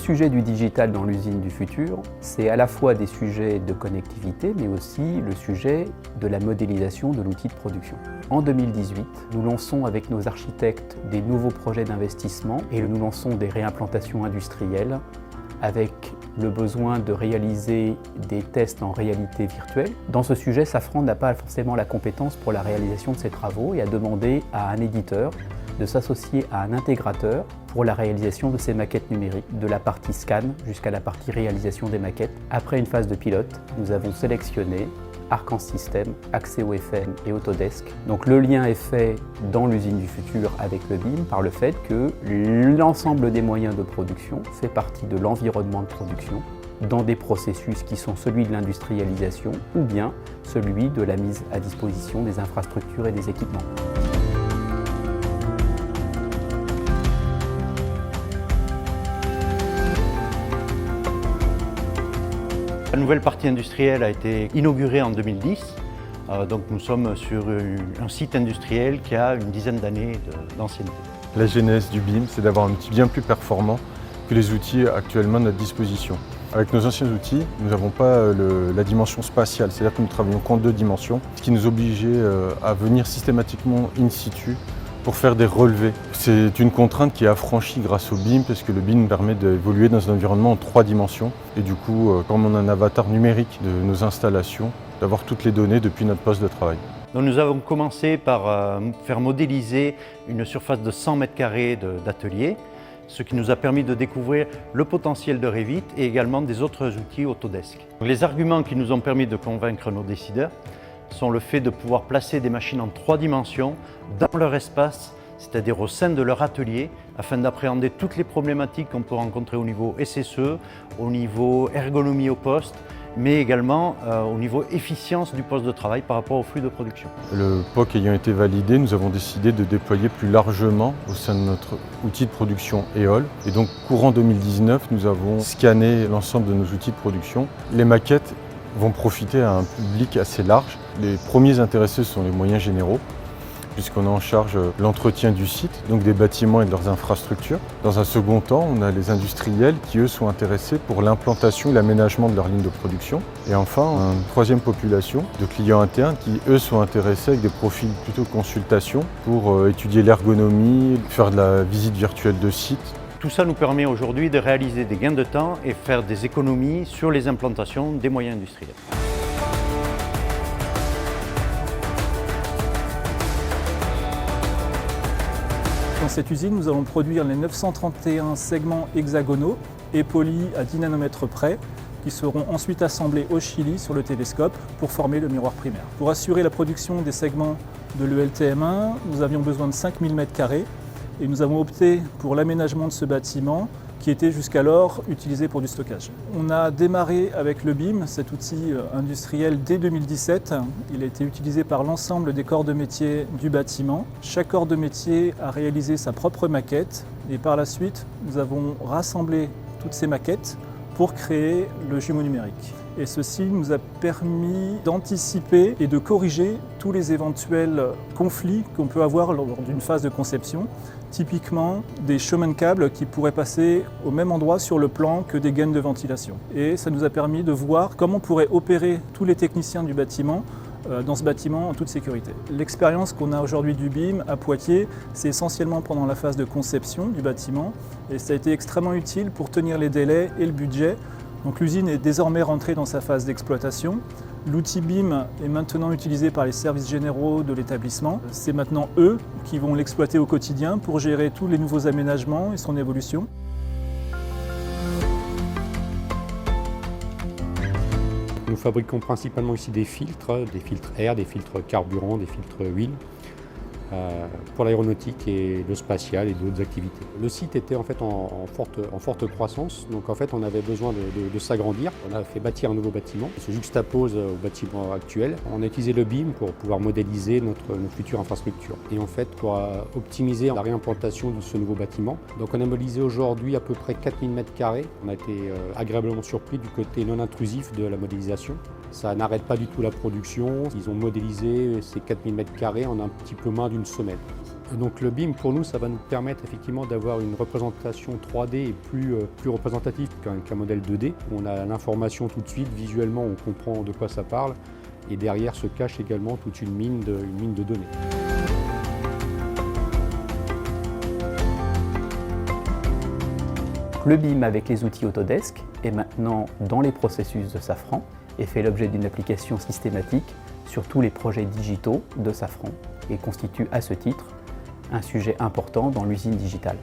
sujet du digital dans l'usine du futur, c'est à la fois des sujets de connectivité, mais aussi le sujet de la modélisation de l'outil de production. En 2018, nous lançons avec nos architectes des nouveaux projets d'investissement et nous lançons des réimplantations industrielles avec le besoin de réaliser des tests en réalité virtuelle. Dans ce sujet, Safran n'a pas forcément la compétence pour la réalisation de ces travaux et a demandé à un éditeur de s'associer à un intégrateur pour la réalisation de ces maquettes numériques, de la partie scan jusqu'à la partie réalisation des maquettes. Après une phase de pilote, nous avons sélectionné Arcan System, Axéo FM et Autodesk. Donc le lien est fait dans l'usine du futur avec le BIM par le fait que l'ensemble des moyens de production fait partie de l'environnement de production dans des processus qui sont celui de l'industrialisation ou bien celui de la mise à disposition des infrastructures et des équipements. La nouvelle partie industrielle a été inaugurée en 2010, donc nous sommes sur un site industriel qui a une dizaine d'années d'ancienneté. La genèse du BIM, c'est d'avoir un outil bien plus performant que les outils actuellement à notre disposition. Avec nos anciens outils, nous n'avons pas la dimension spatiale, c'est-à-dire que nous travaillons qu'en 2 dimensions, ce qui nous obligeait à venir systématiquement in situ pour faire des relevés. C'est une contrainte qui est affranchie grâce au BIM parce que le BIM permet d'évoluer dans un environnement en 3 dimensions et du coup, comme on a un avatar numérique de nos installations, d'avoir toutes les données depuis notre poste de travail. Donc nous avons commencé par faire modéliser une surface de 100 m² d'atelier, ce qui nous a permis de découvrir le potentiel de Revit et également des autres outils Autodesk. Les arguments qui nous ont permis de convaincre nos décideurs sont le fait de pouvoir placer des machines en 3 dimensions dans leur espace, c'est-à-dire au sein de leur atelier, afin d'appréhender toutes les problématiques qu'on peut rencontrer au niveau SSE, au niveau ergonomie au poste, mais également au niveau efficience du poste de travail par rapport au flux de production. Le POC ayant été validé, nous avons décidé de déployer plus largement au sein de notre outil de production EOL. Et donc courant 2019, nous avons scanné l'ensemble de nos outils de production. Les maquettes vont profiter à un public assez large. Les premiers intéressés sont les moyens généraux, puisqu'on a en charge l'entretien du site, donc des bâtiments et de leurs infrastructures. Dans un second temps, on a les industriels qui, eux, sont intéressés pour l'implantation et l'aménagement de leurs lignes de production. Et enfin, une troisième population de clients internes qui, eux, sont intéressés avec des profils plutôt consultation pour étudier l'ergonomie, faire de la visite virtuelle de site. Tout ça nous permet aujourd'hui de réaliser des gains de temps et faire des économies sur les implantations des moyens industriels. Dans cette usine, nous allons produire les 931 segments hexagonaux et polis à 10 nanomètres près, qui seront ensuite assemblés au Chili sur le télescope pour former le miroir primaire. Pour assurer la production des segments de l'ELTM1, nous avions besoin de 5000 m² et nous avons opté pour l'aménagement de ce bâtiment qui était jusqu'alors utilisé pour du stockage. On a démarré avec le BIM, cet outil industriel, dès 2017. Il a été utilisé par l'ensemble des corps de métier du bâtiment. Chaque corps de métier a réalisé sa propre maquette et par la suite, nous avons rassemblé toutes ces maquettes pour créer le jumeau numérique. Et ceci nous a permis d'anticiper et de corriger tous les éventuels conflits qu'on peut avoir lors d'une phase de conception. Typiquement des chemins de câbles qui pourraient passer au même endroit sur le plan que des gaines de ventilation. Et ça nous a permis de voir comment pourraient opérer tous les techniciens du bâtiment dans ce bâtiment en toute sécurité. L'expérience qu'on a aujourd'hui du BIM à Poitiers, c'est essentiellement pendant la phase de conception du bâtiment et ça a été extrêmement utile pour tenir les délais et le budget. Donc l'usine est désormais rentrée dans sa phase d'exploitation. L'outil BIM est maintenant utilisé par les services généraux de l'établissement. C'est maintenant eux qui vont l'exploiter au quotidien pour gérer tous les nouveaux aménagements et son évolution. Nous fabriquons principalement ici des filtres air, des filtres carburant, des filtres huile, pour l'aéronautique et le spatial et d'autres activités. Le site était en fait en forte croissance, donc en fait on avait besoin de s'agrandir. On a fait bâtir un nouveau bâtiment, il se juxtapose au bâtiment actuel. On a utilisé le BIM pour pouvoir modéliser notre future infrastructure. Et en fait pour optimiser la réimplantation de ce nouveau bâtiment, donc on a modélisé aujourd'hui à peu près 4000 m². On a été agréablement surpris du côté non intrusif de la modélisation. Ça n'arrête pas du tout la production. Ils ont modélisé ces 4000 m² en un petit peu moins d'une semaine. Et donc le BIM, pour nous, ça va nous permettre effectivement d'avoir une représentation 3D et plus représentative qu'un modèle 2D. On a l'information tout de suite, visuellement on comprend de quoi ça parle, et derrière se cache également toute une mine de données. Le BIM avec les outils Autodesk est maintenant dans les processus de Safran et fait l'objet d'une application systématique sur tous les projets digitaux de Safran et constitue à ce titre un sujet important dans l'usine digitale.